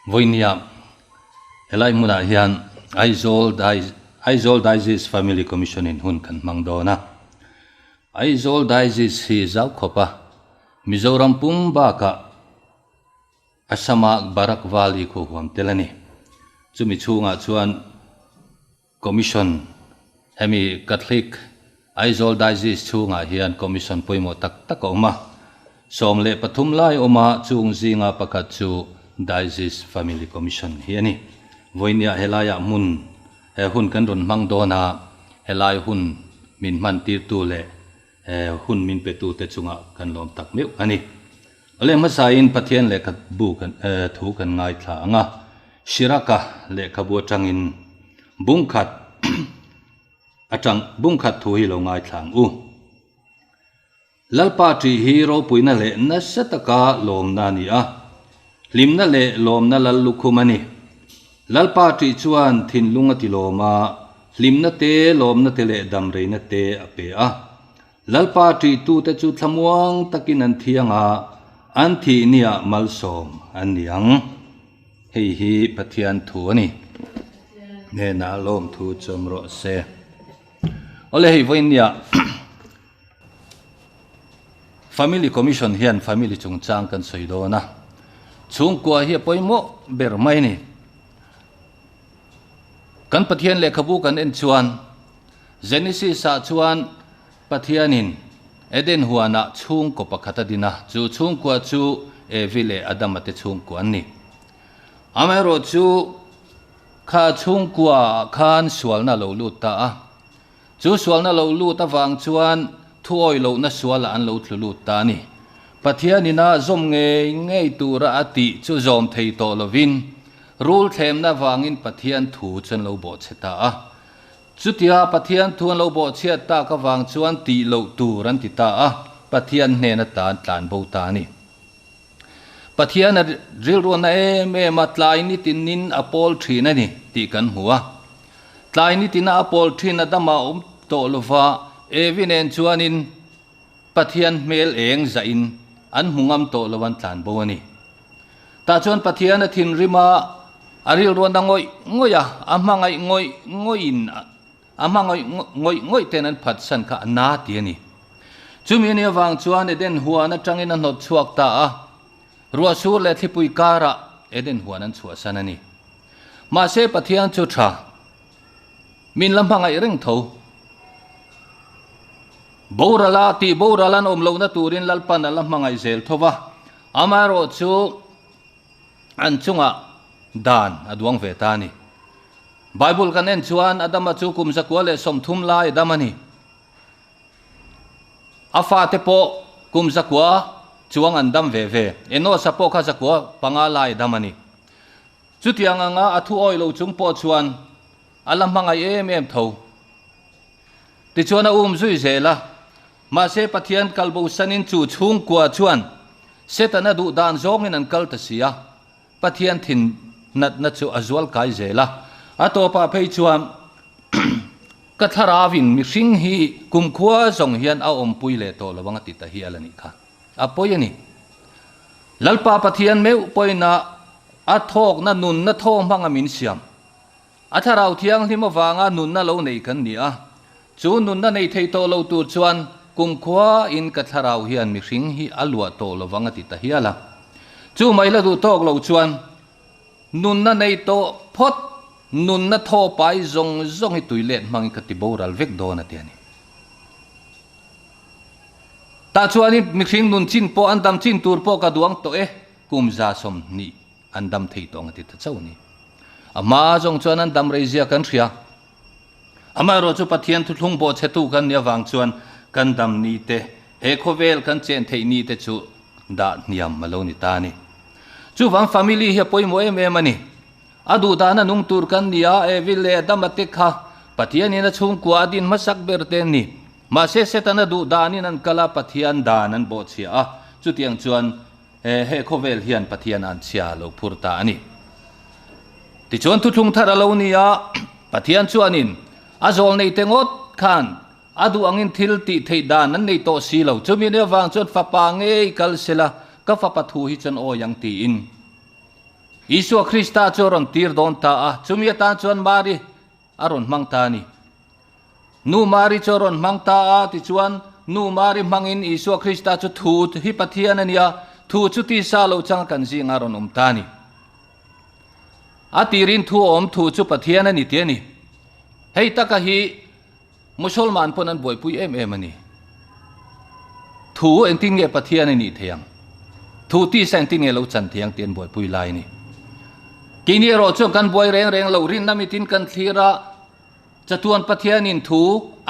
voinia helai muna hian Aizawl Diocese Family Commission in hun kan mangdona Aizawl Diocese hi zau khopa Mizoram pumba ka asama Barak Valley ko huam telani chumi chunga chuan commission hemi Catholic Aizawl Diocese chunga hian commission poimo tak oma somle pathum lai oma chung zinga pakhat chu Diocese Family Commission hiani voinia helaya mun he hun kan ron mangdona helai hun min man tir tu le hun min petu te chunga kan lom tak meu ani ole masain pathian le khat bu kan thu kan ngai thla anga shiraka le khabu tangin bungkhat atang bungkhat thu hi lo ngai thlang u lalpa tri hero puina le na sataka lom na ni a limna le lom na lal lukhumani lalpa tri chuan thinlunga ti loma limna te lomna te le damreina te ape a lalpa tri tu te chu thlamuang takin an thianga an thi nia malsom an niang hei hi pathian thu ani ne na lom thu chomro se ole hei voinia Family Commission hian family chungchang kan soidona chungkwa hi poimo bermai ni kan pathian le khabu kan en chuan Genesis sa chuan pathianin eden huana chung ko pakhata dina chu chungkwa chu evile adamate chungkwa ni amero chu kha chungkwa khan sualna lo luta a chu sualna lo luta wang chuan thuoi lo na suala an lo thlu ta ni pathianina zom ngei tura ati chu zom thei to lovin rule them na wangin pathian thu chen lo bo cheta a chutia pathian thu lo bo chia ta ka wang chuan ti lo turan ti ta a pathian hne na tan tlan bo ta ni pathian ril ro na me matlai ni tinin apol thina ni ti kan huwa tlai ni tina apol thina dama to lova evinen chuanin pathian mel eng zain an hungam to lowan tlan bo ani ta chuan pathian a thin rima aril ron dangoi ngoya amangai ngoin amangai ngoi tenan phat san kha na ti ani chumi ni awang chuan eden huana tangin an not chuak ta a ruwa sur le thipui kara eden huanan chua sanani ma se pathian chu tha min lamhangai reng tho borala ti boralan omlo na turin lalpan alam mangai zel thova amaro chu an chunga dan adwang vetani Bible kan en chuan adama chu kum zakwa le somthum lai damani afa te po kum zakwa chuang andam ve eno sapo kha zakwa panga lai damani chutianga nga athu oilo chung po chuan alam mangai em tho ti chuan a zui zela ma se pathian kalbo sanin chu chhungkaw chuan setana du dan zongin an kal ta sia pathian thin nat na chu azwal kai zela atopa phei chuan katharawin mi hring hi kumkhua zong hian a om puile to lawanga ti ta hi alani kha apoyani lalpa pathian meu poina athok na nun na tho manga min siam atharau thiang hlima wanga nun na lo nei kan ni a chu nun na nei thei to lo tur chuan kumkhua in katharau hian mi hring hi alwa to lawanga ti ta hi ala chu maila du tok lo chuan nun na nei to phot nun na tho pai zong hi tuilet mangi kati boral vek do na tiani ta chuani mi hring nun chin po andam chin tur po ka duang to kumza som ni andam thei to ngati ta chawni ama zong chuan andam reizia kan thria ama ro chu pathian thu thlung bo chetu kan nia wang chuan kan dam ni te he khovel kan chen thei ni te chu da niam malo ni ta ni chu wang family he poimo em ani adu dana nung tur kan nia evile damate kha pathian ina chhungkaw din masak berten ni ma se setana du danin an kala pathian danan bo chia chu tiang chuan he khovel hian pathian an chia lo phurta ani ti chuan thu thung thara lo nia pathian chuanin azol nei tengot khan adu angin thil ti thei dan an nei to si lo chumi ne wang chuan fa pa nge kal sela ka fa pathu hi chan o yang ti in Isu Krista choron tir don ta a chumia ta chuan mari aron mang ta ni nu mari choron mang ta a ti chuan nu mari mangin Isu Krista chu thu hi pathian ania thu chu ti sa lo chang kan ji ngaron ta ni atirin thu thu chu pathian ani te ni hei taka hi musulman ponan boy pui em ani thu en ting nge pathian ani theyang thu ti sang ting nge lo chan thiang ten boy pui lai ni kini ro chu kan boy reng lo rin namitin kan thira chatuan pathian in thu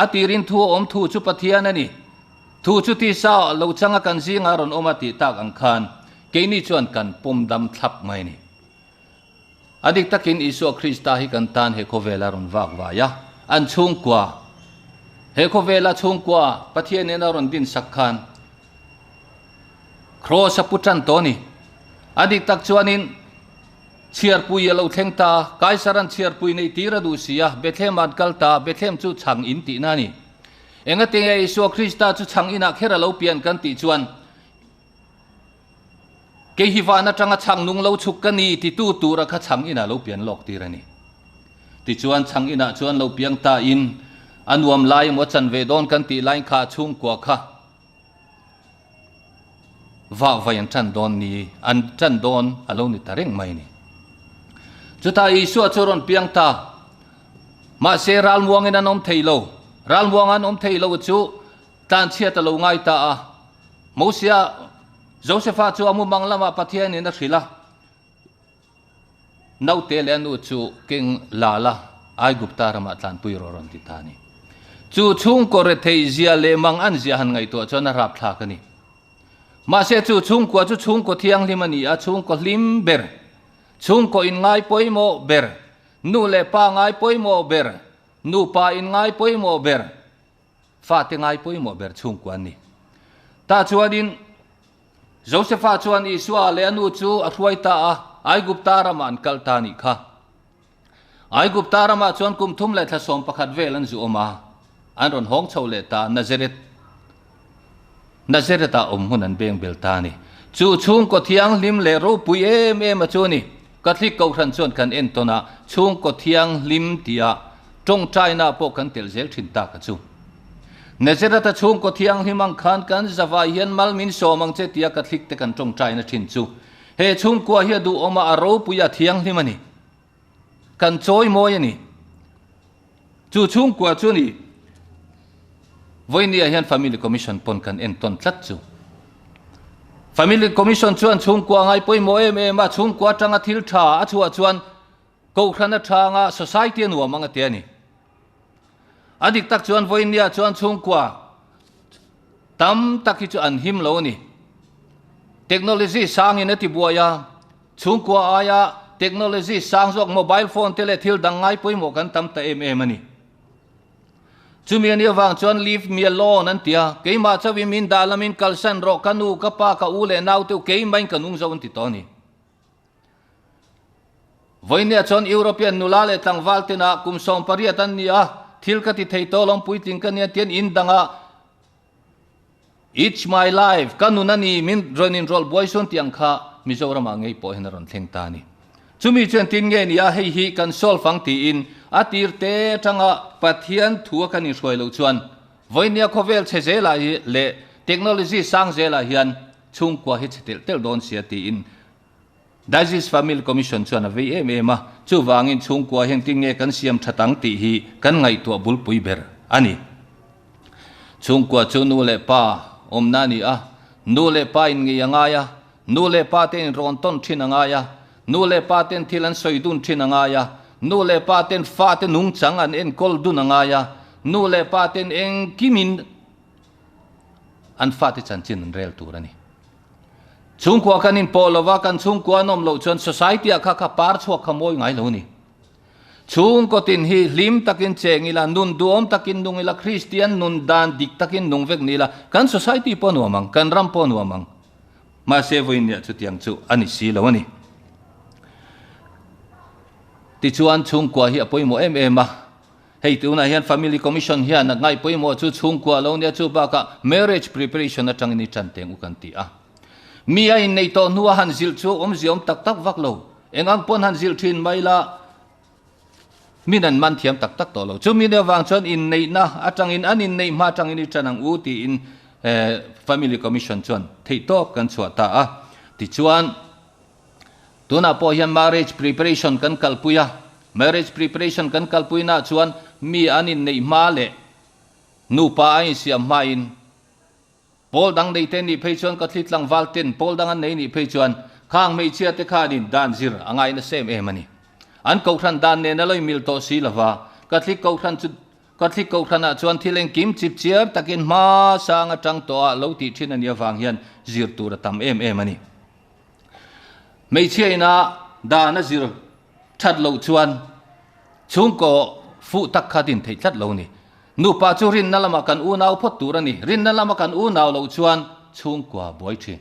atirin thu thu chu pathian ani thu chu ti sa lo changa kan ji ngaron omati tak ang khan kini chuan kan pum dam thlap mai ni adik takin Isu Krista hi kan tan he khovela ron wak wa ya an Chhungkaw he khovela Chhungkaw pathian en ron din sakhan cross putan to ni adik tak chuanin chiar pui lo thleng ta kaisaran chiar pui nei tira du sia Bethlehem an kalta Bethlehem chu chang in ti na ni enga te Isu Krista chu chang ina khera lo pian kan ti chuan ke hiwana tanga chang nung lo chuk kani ti tu ra kha chang ina lo pian lok ti rani ti chuan chang ina chuan lo piang ta in anuam lai mo chan ve don kan ti lai kha Chhungkaw kha wa vayan chan don ni an chan don alo ni tareng mai ni chuta Isu choron piang ta ma se ral muang in anom theilo ral muang an om theilo chu tan chia ta lo ngai ta a mosia Josepha chu amu manglama pathian in thila nau te le anu chu king lala ai gupta rama tlan pui ron ti thani chu Chhungkaw re thei zia le mang an zia han ngai to chona rap thla kani ma se chu Chhungkaw thiang limani a Chhungkaw lim ber Chhungkaw in ngai poimo ber nu le pa ngai poimo ber nu pa in ngai poimo ber fa te ngai poimo ber Chhungkaw ni ta chuadin Josepha chuan Isua le anu chu a hruai ta a ai gupta raman kalta ni kha ai gupta rama chuan kum thum le thasom pakhat vel an zu oma an ron hong chho le ta Nazareth a hun an beng bel ta ni chu Chhungkaw thiang lim le ro pui em a chu ni kathlik ko thran chuan kan en tona Chhungkaw thiang lim tia tong China po kan tel zel thin ta ka chu Nazareth a Chhungkaw thiang limang khan kan zawa hian malmin somang che tia kathlik te kan tong China thin chu he Chhungkaw hi du oma a ro puya thiang limani kan choi moi ani chu Chhungkaw chu ni voinia hian family commission pon kan en ton tlat chu family commission chuan Chhungkaw ngai poimo em a Chhungkaw tanga thil tha a chuan ko khana thanga society nu amanga te ani adik tak chuan voinia chuan Chhungkaw tam taki chu an him lo ni technology sang in ati buaya Chhungkaw aya technology sang jok mobile phone tele thil dangai poimo kan tam ta em ani chumiani wang chuan leave me alone an tia keima chawi min dalamin kalsan ro kanu ka pa ka ule nau tu keimain kanung zon ti toni voinia chuan European nulale tangwal tina kumsom pariatan nia thil ka ti thei tolom puiting kan ya tian in danga it's my life kanunani min ronin rol boyson tiang kha Mizoram angei po henaron thleng ta ni chumi chen tin nge ni a hei hi kan sol fang ti in atir te tanga pathian thua kan ni roi lo chuan voinia khovel che zela hi le technology sang zela hian Chhungkaw hi chetel tel don sia ti in Diocese Family Commission chuan a vem a chu wangin Chhungkaw heng ting nge kan siam thatang ti hi kan ngai tu bul pui ber ani Chhungkaw chu nu le pa omna ni a nu le pa in nge angaya nu le pa ten ron ton thin angaya nu le pa ten thilan soidun thin angaya nu le pa ten fa ten nung chang an en kol dun angaya nu le pa ten eng kimin an fa te chan chin rel turani Chhungkaw kanin polowa kan Chhungkaw nom lo chuan society a kha par chhuak khamoi ngai lo ni Chhungkaw tin hi lim takin chengila nun duom takin nungila Christian nun dan dik takin nung vek nila kan society po nuamang kan ram po nuamang ma se voinia chu tiang chu ani si lo ani ti chuan Chhungkaw hi apoimo em a hei tuna hian family commission hian na ngai poimo chu Chhungkaw lo nia chu ba ka marriage preparation na tangini chanteng ukan ti a mi a in nei to nuwa han zil chu om ziom tak tak vak lo engang pon han zil thin mai la minan man thiam tak tak to lo chu mi ne wang chuan in nei na atang in anin nei ma tang in chanang u ti in family commission chuan thei to kan chuata a ti chuan tuna po hian marriage preparation kan kalpuya marriage preparation kan kalpuina chuan mi anin nei ma le nu pa ai siam ma in pol dang nei ten ni phei chuan ka thlit lang wal ten pol dang an nei ni phei chuan khang mei chia te kha din dan zir angai na sem em ani an ko thran dan ne na loi mil to si lawa ka thlik ko thran chu ka thlik ko thana chuan thileng kim chip chiar takin ma sang atang to a lo ti thin ani awang hian zir tur tam em ani mei chia na da na zir that lo chuan Chhungkaw fu tak khatin thei thlat lo ni nu pa chu rin na lama kan u naw phot tur ani rin na lama kan u naw lo chuan Chhungkaw boi thin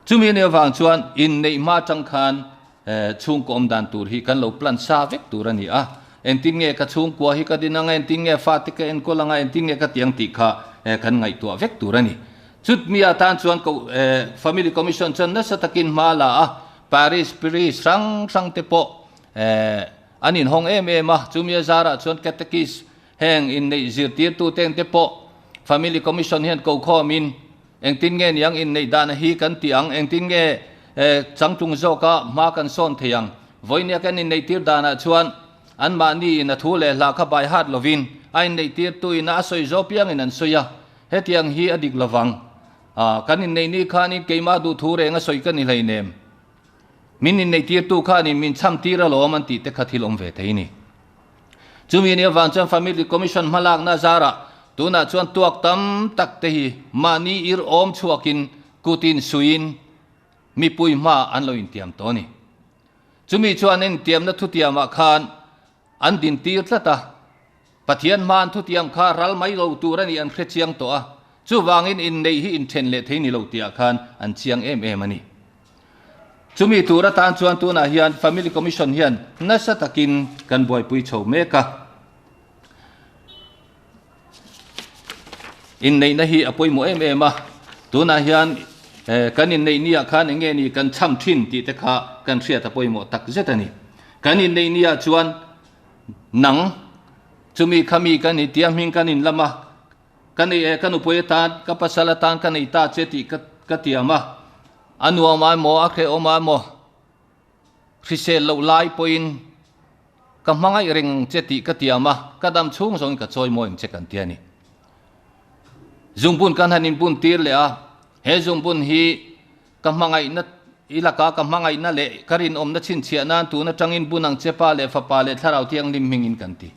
chumi ne wang chuan in nei ma tang khan Chhungkaw om dan tur hi kan lo plan sa vek tur ani a en tin nge ka Chhungkaw hi ka dinang en tin nge fa ti ka en ko langa en tin nge ka tiang ti kha kan ngai tu vek tur ani chut mi atan chuan ko family commission chan na satakin mala a Paris rang te po anin hong em a chumi zara chuan katekis heng in nei zir tir tu teng te po family commission hian ko khomin eng tin nge niang in nei dan hi kan tiang eng tin nge changtung zo ka ma kan son thiang voinia kan in nei tir dana chuan an ma ni na thu le la kha bai hat lovin ai nei tir tu ina soi zo piang in an soya hetiang hi adik lawang kan in nei ni khani keima du thu re nga soi kan ni lai nem min in nei tir tu khani min cham tira lo man ti te khathilom ve theini chumi ni wang chan family commission hmalakna zara tuna chuan tuak tam tak te hi mani ir om chuakin kutin suin mi pui ma an lo in tiam to ni chumi chuan en tiam na thu tiama khan an din tir tlata pathian man thu tiam kha ral mai lo turani an khre chiang to a chu wangin in nei hi in then le theini lo tia khan an chiang em ani chumi tura tan chuan tuna hian family commission hian na sa takin kan boi pui chho meka in nei na hi apoi mo em a tuna hian kan in nei nia khan nge ni kan cham thin ti te kha kan thria ta poi mo tak zetani kan in nei nia chuan nang chumi khami kan ni tiam hing kan in lama kan ni kan upoi ta ka pasala tan kan ni ta cheti ka tiama anu ma mo akhe o ma mo khrisel lo lai point ka mangai ring cheti ka tiama kadam chung song ka choi mo ing che kan tiani zungbun kan hanin bun tir le a he zungbun hi kamangai na ilaka kamangai na le karin om na chin chia nan tu na tangin bunang chepa le fa pa le tharau tiang lim mingin kanti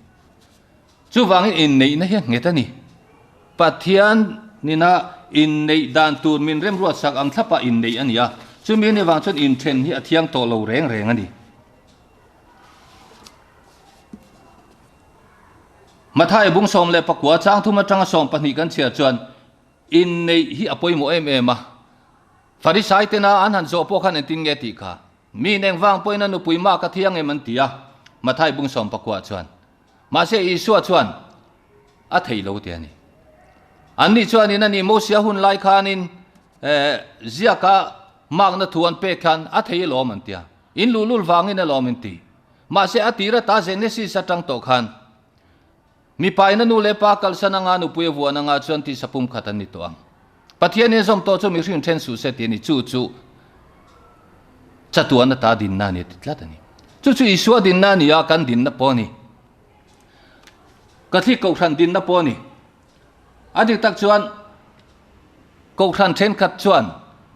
chu wang in nei na he ngetani pathian nina in nei dan tur min rem ruat sak am thapa in nei ania chu mi ne wang chon in then hi athiang to lo reng ani mathai bung som le pakwa chang thuma tanga som pani kan chia chuan in nei hi apoi mo em a farisai tena an han zo po khan tin nge ti kha mi neng wang poina nu pui ma ka thiang em an tia mathai bung som pakwa chuan ma se isu chuan a thei lo te ani an ni chuan in ani mo sia hun lai khanin zia ka mak na thuan pe khan a thei lo man tia in lulul wangin a lo min ti ma se atira ta genesis satang to khan mi pai na nu le pa kal sana nga nu pui vuana nga chuan ti sapum khatan ni to ang pathian ne zom to chu mi rin then su se ti ni chu chatuan na ta din na ni tlatani chu isua din na ni ya kan din na poni kathi ko than din na poni adik tak chuan ko than then khat chuan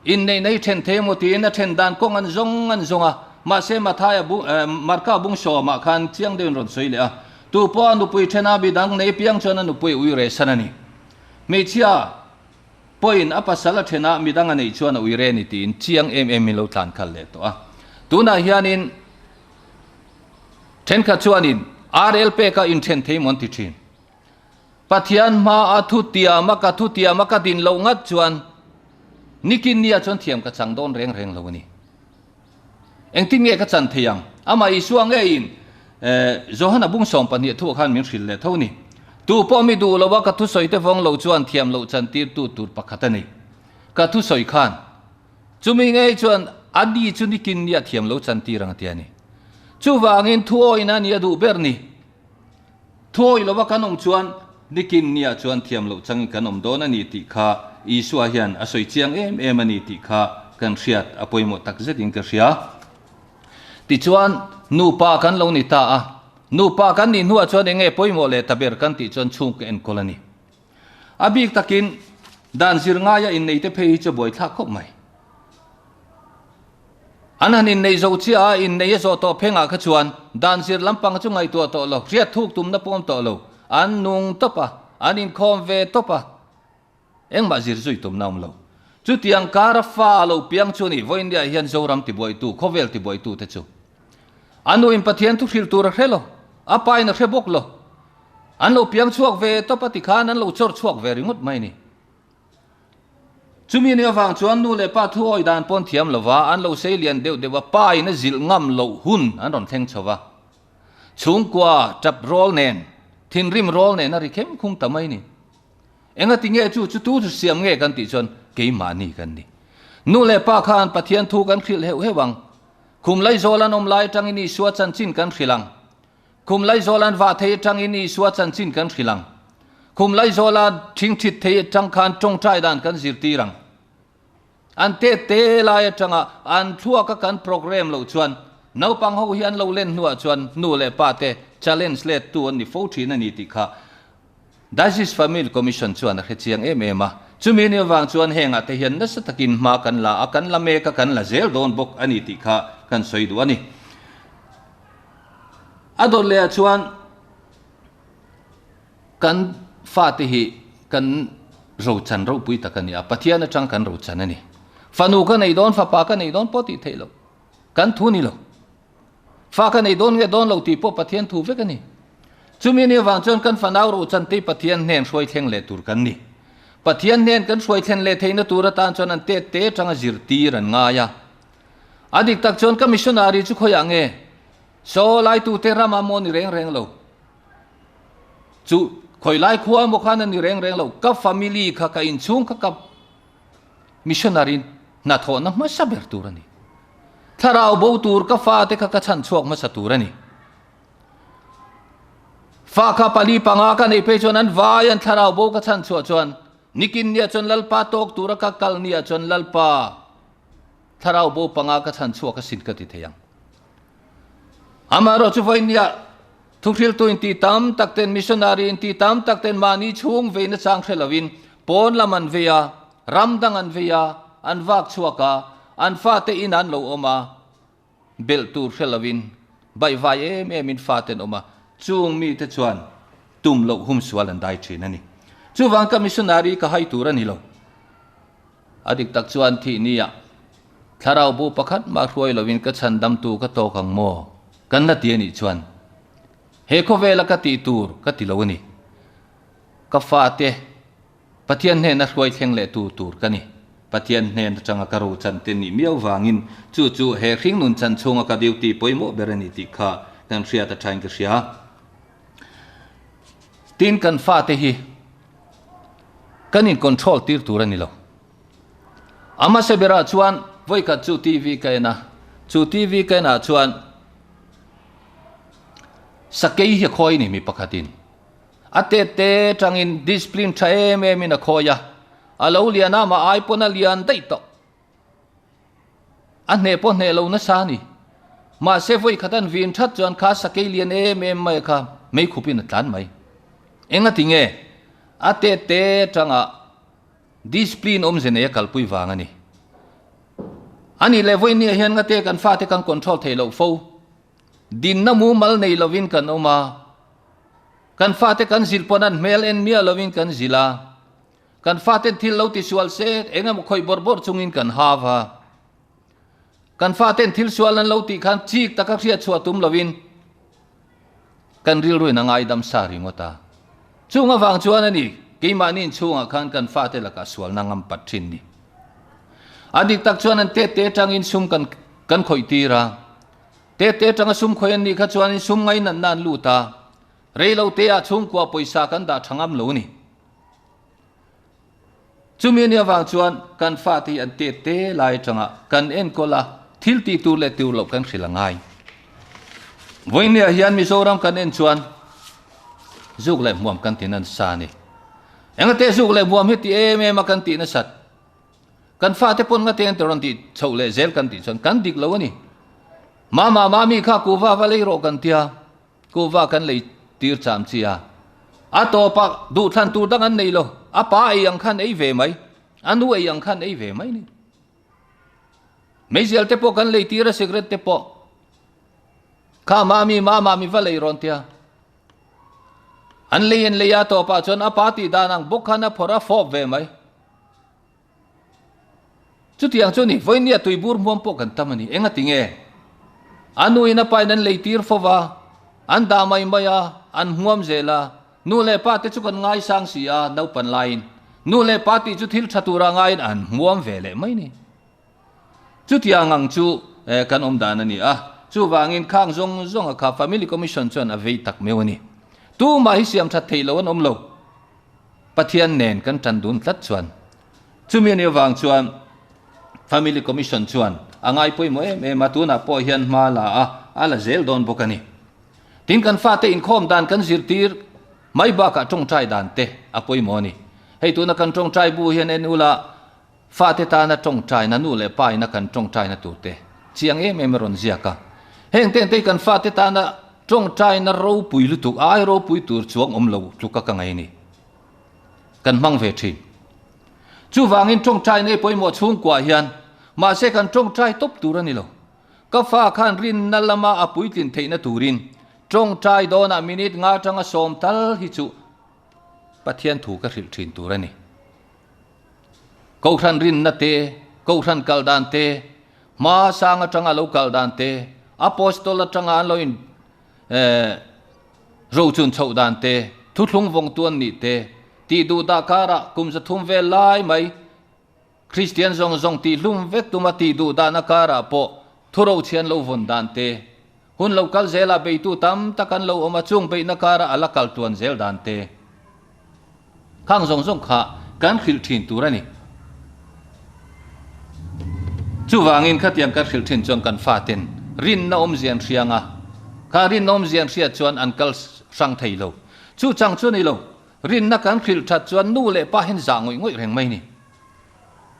in nei then the mo ti na then dan kong an zonga ma se ma thaya bu marka bung so ma khan chiang den ron soi le a tu po anu pui thena bi dang nei piang chona nu pui ui re sanani me chia point apa sala thena mi dang nei chona ui re ni tin chiang mi lo tlan khal le to a tuna hianin then kha chuanin rlp ka in then thei mon ti thin pathian ma athu tia ma ka din lo ngat chuan nikin nia chon thiam ka chang don reng lo ni engtin nge ka chan thiang ama isuang nge in zohana bung som pani thu khan min hril le thoni tu po mi du lowa ka thu soi te vong lo chuan thiam lo chan tir tu tur pakhatani ka thu soi khan chumi nge chuan adi chu nikin nia thiam lo chan ti rang tiani chu wangin thuoi na nia du ber ni thuoi lo wa kanom chuan nikin nia chuan thiam lo chang kanom do na ni ti kha isua hian asoi chiang em ani ti kha kan riat apoimo tak zetin ka ria ti chuan nu pa kan lo ni ta a nu pa kan ni nuwa chuan enge poimo le taber kan ti chuan chung ke en kolani abik takin dan zirngaya in nei te phei chu boi thla khop mai anan in nei zo chia in nei zo to phenga kha chuan dan zir lampang chu ngai to lo riat thuk tum na pom to lo an nung topa anin khom ve topa eng ma zir zui tum nam lo chu tiang kara fa lo piang chu ni voin dia hian zoram ti boi tu khovel ti boi tu te chu anu in pathian tu khil tur khelo apai na khrebok lo an lo piang chuak ve to pati khan an lo chor chuak ve ringot mai ni chumi ni awang chuan nu le pa thu oi dan pon thiam lova an lo sei lian deu dewa pai na zil ngam lo hun an ron theng chowa chungkwa tap rol nen thin rim rol nen ari khem khung tamai ni enga tinge chu tu siam nge kan ti chon ke mani kan ni nu le pa khan pathian thu kan khil hewang khum lai zolan om lai tang ini suat chan chin kan khilang khum lai zolan wa thei tang ini suat chan chin kan khilang khum lai zolan thing thit thei tang khan tong trai dan kan zir ti rang an te lai tanga an thua ka kan program lo chuan no pang ho hian lo len nuwa chuan nu le pa te challenge le tu an ni fo thi na ni ti kha Diocese Family Commission chuan a khechiang em a chumi ni wang chuan henga te hian na sa takin ma kan la akan la me ka kan la zel don bok ani ti kha kan soi du ani adol le chuan kan fa te hi kan ro chan ro pui takani a pathian atang kan ro chan ani fanu ka nei don fa pa ka nei don poti thelo kan thu ni lo fa ka nei don nge don lo ti po pathian thu ve ka ni chumi ni wang chuan kan fanau ro chan te pathian nen hroi thleng le tur kan ni pathian nen kan hroi thlen le theina tur tan chuan an te tanga zir ti ran nga ya adik tak chuan ka missionary chu khoya nge so lai tu te rama mo ni reng lo chu khoi lai khuwa mo khan ni reng lo ka family kha ka in chung kha ka missionary na tho na ma saber tur ani tharau bo tur ka fa te kha ka chan chuak ma sa tur ani fa kha pali panga ka nei pe chuan an vai an tharau bo ka chan chuak chuan nikin nia chuan lalpa tok tur ka kal nia chuan lalpa tharau bo panga ka chan chuak ka sin ka ti theyang amaro chu vai nia thukhil tu inti tam takten missionary inti tam takten mani chung ve na chang khelawin pon laman veya ramdang an veya an wak chuaka an fa te in an lo oma bel tur khelawin bai vai em in fa ten oma chung mi te chuan tum lo hum swal an dai thin ani chu wang ka missionary ka hai tur ani lo adik tak chuan thi nia tharau bu pakhat ma hruai lovin ka chan dam tu ka to khang mo kan na ti ani chuan he ko vela ka ti tur ka ti lo ani ka fa te pathian ne na hruai thleng le tu tur ka ni pathian ne changa ka ro chan te ni miau wangin chu he hring nun chan chunga ka duty poimo berani ti kha kan ria ta thain ka ria tin kan fa te hi kan in control tir tur ani lo ama se bera chuan voi ka chu tv ka na chuan sakei hi khoi ni mi pakhatin ate te tangin discipline thae me min a khoya alo liana ma ai pona lian dai to ane po ne lo na sa ni ma se voi khatan vin that chuan kha sakei lian em mai kha mei khupin tlan mai enga tinge ate te tanga discipline zene kalpui wangani ani levoi ni hian nga te kan fa te kan control thelo fo din na mu mal nei lovin kan oma kan fa te kan zil ponan mel en mia lovin kan zila kan fa te thil lo ti sual se engam khoi borbor chungin kan hawa kan fa te thil sual an lo ti khan chik taka ria chua tum lovin kan ril roi na ngai dam sa ringota chunga wang chuan ani ke manin chunga khan kan fa te laka sual nangam pathin ni adik tak chuan an te tangin sum kan khoi tira te tanga sum khoi an ni kha chuan in sum ngai nan luta reilo te a chungkwa poisa kan da thangam lo ni chumi ni awang chuan kan fa ti an te lai tanga kan en kola thil ti tu le tu lo kan khilangai voinia hian Mizoram kan en chuan zuk le muam kan tinan sa ni engate zuk le muam hi ti em kan ti na sat kan fa te pon nga ten toron ti chho le zel kan ti chuan kan dik lo ani mama mi kha ku va le ro kan tia ku va kan le tir cham chia a to pa du than tu dang an nei lo a pa ai yang khan ei ve mai anu ai yang khan ei ve mai ni Meisial te po kan le tira secret te po kha mama mi va le ron tia an le ya to pa chon a pa ti danang bokhana phora fop ve mai chu tiang chu ni voinia tuibur mom po kan tamani enga tinge anu ina pa nan le tir fowa an da mai maya an huam zela nu le pa te chu kan ngai sang sia no pan line nu le pa ti chu thil thatura ngai an huam ve le mai ni chu tiang ang chu kan om dan ani a chu wangin khang zong a kha family commission chon a vei tak mewani tu ma hi siam that thei lo an om lo pathian nen kan tan dun tlat chuan chu mi ni wang chuan family commission chuan angai poi mo matuna po hian hmala a ala zel don bokani tin kan fa te in khom dan kan zirtir mai ba ka tong trai dan te apoi mo ni hei tu na kan tong trai bu hian en ula fa te ta na tong trai na nu le pai na kan tong trai na tu te chiang em ron zia ka heng ten te kan fa te ta na tong trai na ro pui lu tu ai ro pui tur chuang om lo tu ka ngai ni kan mang ve thi chu wangin tong trai nei poi mo Chhungkaw hian ma se kan tong trai top tur ani lo ka fa khan rin na lama apui tin theina turin tong trai do na minute nga tanga som tal hi chu pathian thu ka ril thin tur ani ko khan rin na te ko khan kal dan te ma sang atanga lo kal dan te apostol atanga loin ro chun chho dan te thu thlung vong tuan ni te ti du da kara kum za thum ve lai mai Christian zong ti lum vek tuma ti du da na kara po thuro chian lo von dan te hun lo kal zela be tu tam takan lo oma chung be na kara ala kal tuan zel dan te khang zong kha kan khil thin turani chu wangin khatiang kan khil thin chong kan fa ten rin na om zian rianga ka rin nom zian ria chuan an kal sang thei lo chu chang chu nei lo rin na kan khil that chuan nu le pa hen za ngoi reng mai ni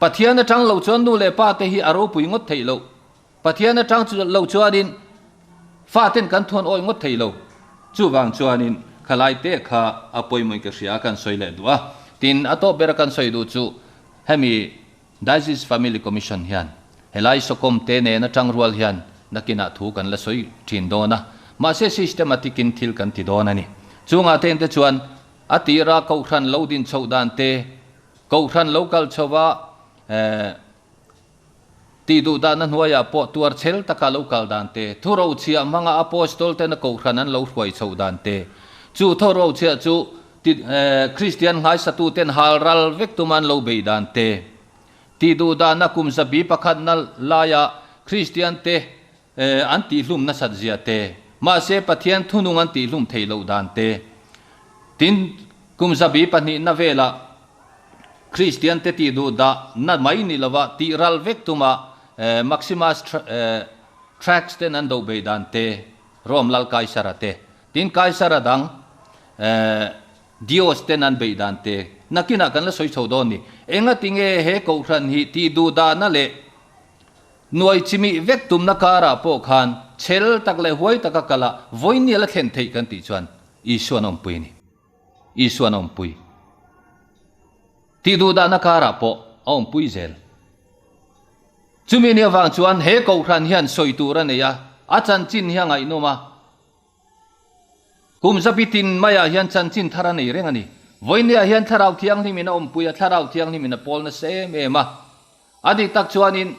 pathian na tang lo chuan nu le pa te hi aro pui ngot thei lo pathian na tang chu lo chuan in fa ten kan thon oi ngot thei lo chu wang chuan in khalai te kha apoi moi ka ria kan soi le duwa tin ato ber kan soi du chu hemi Diocese Family Commission hian helai sokom te ne na tang rual hian nakina thu kan la soi thin do na ma se systematic in thil kan ti do na ni chunga ten te chuan atira ko khan lo din chho dan te ko khan local chowa ti du da na hnuaia po tuar chel taka local dan te thuro chia manga apostol te na ko khan an lo hruai chho dan te chu thoro chia chu Christian ngai satu ten halral vek tuman lo be dan te ti du da na kum zabi pakhat na laya Christian te anti hlum na sat zia te ma se pathian thunung anti hlum thei lo dan te tin kum zabi pani na vela Christian te ti du da na mai ni lawa ti ral vek tuma maximus tracks ten an do be dan te rom lal kaisara te tin kaisara dang dios ten an be dan te nakina kan la soi chodon ni enga tinge he ko khan hi ti du da na le noi chimi vek tum na kara po khan chel tak le hoi taka kala voini la thlen thei kan ti chuan isuanom pui ni isuanom pui ti du da na kara po om pui zel chumi ni awang chuan he ko khan hian soi tura ne ya achan chin hiang ai noma kum zapitin maya hian chan chin thara nei rengani voini a hian tharau thiang ni mina om pui a tharau thiang ni mina pol na se me ma adi tak chuanin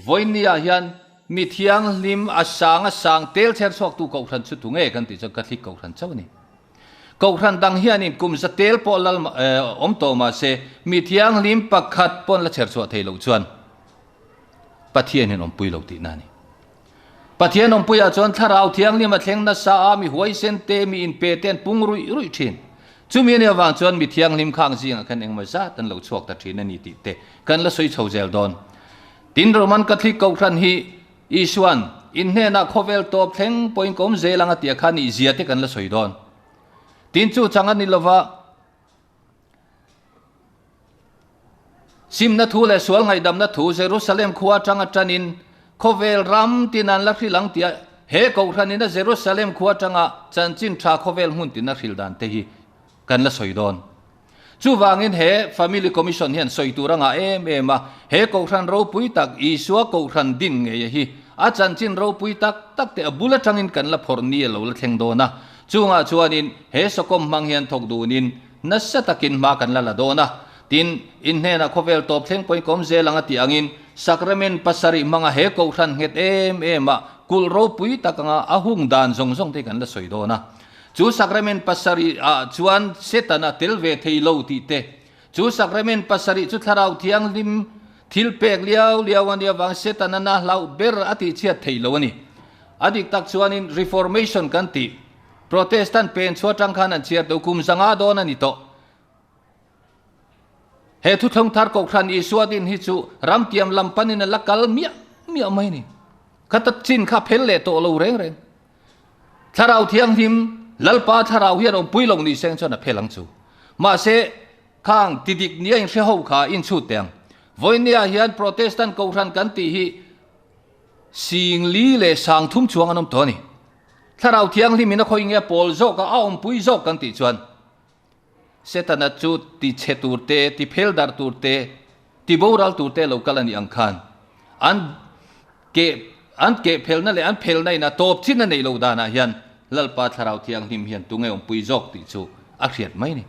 voini a hian mi thiang lim asang tel cher sok tu ko khan chu tu nge kan ti cha ka thik ko khan chawni ko khan dang hian in kum za tel po lal om to ma se mi thiang lim pakhat pon la cher chu thei lo chuan pathian hin om pui lo ti nani pathian om pui a chuan tharau thiang lim a thleng na sa mi huai sen te mi in pe ten pung rui thin chumi ne awang chuan mi thiang lim khang jing a kan engma za tan lo chuak ta thin ani ti te kan la soi chho zel don tin roman catholic ko khan hi isuan in he na khovel top thleng point kom zelanga tia khani ziate kan la soidon tin chu changan ni lova sim na thu le sual ngai dam na thu Jerusalem khuwa tanga tanin khovel ram tinan la khilang tia he ko thanin na Jerusalem khuwa tanga chanchin tha khovel hun tin na khil dan te hi kan la soidon chu wangin he family commission hian soituranga ma he ko than ro pui tak isua ko than din nge hi a chanchin ro pui tak tak te abula tangin kan la phorni lo la thleng do na chunga chuanin he sokom mang hian thok dunin nasa takin ma kan la do na tin in he na khovel top thleng poi kom zelanga ti angin sacrament pasari mga he ko than het ma kul ro pui takanga ahung dan zong zong te kan la soido na chu sacrament pasari chuan setana telve theilo ti te chu sacrament pasari chu tharau thiang lim thil pek liao ania wang setana na lau ber ati chia theilo ani adik tak chuanin reformation kan ti protestant pen chuatang khan an chia to kum zanga don ani to he thu thong thar ko khan isuadin hi chu ramtiam lampanin lakal mia mai ni khatat chin kha phel le to lo reng tharau thiang him lalpa tharau hian om puilong ni seng chona phelang chu ma se khang tidik nia in hau kha in chu teng voinia hian protestant ko ran kan ti hi sing li le sang thum chuang anom to ni tharau thiang li mina khoi nge pol zo ka aom pui zo kan ti chuan setana chu ti cheturte ti pheldar turte ti boral turte local ani angkhan an ke phelna le an phelnai na top chin na nei lo dana hian lalpa tharau thiang him hian tungai om pui jok ti chu a khiat mai ni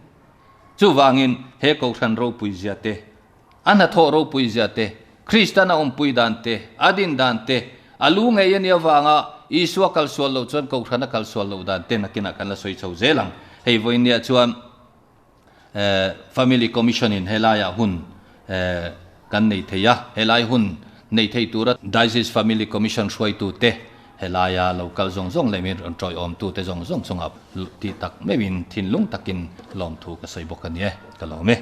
chu wangin he ko than ro pui ziate ana tho ro pui ziate kristana om pui dante adin dante alu ngai yani awanga iswa kal swal lo chon ko thana kal swal lo dante nakina kan la soi chho zelang hei voinia chuan family commission in helaya hun kan nei theya helai hun nei thei tura diocese family commission swai tu te helaya local zong le min troi om tu te zong up ti tak mewin thin lung takin lom thu ka sei bokani ka lo me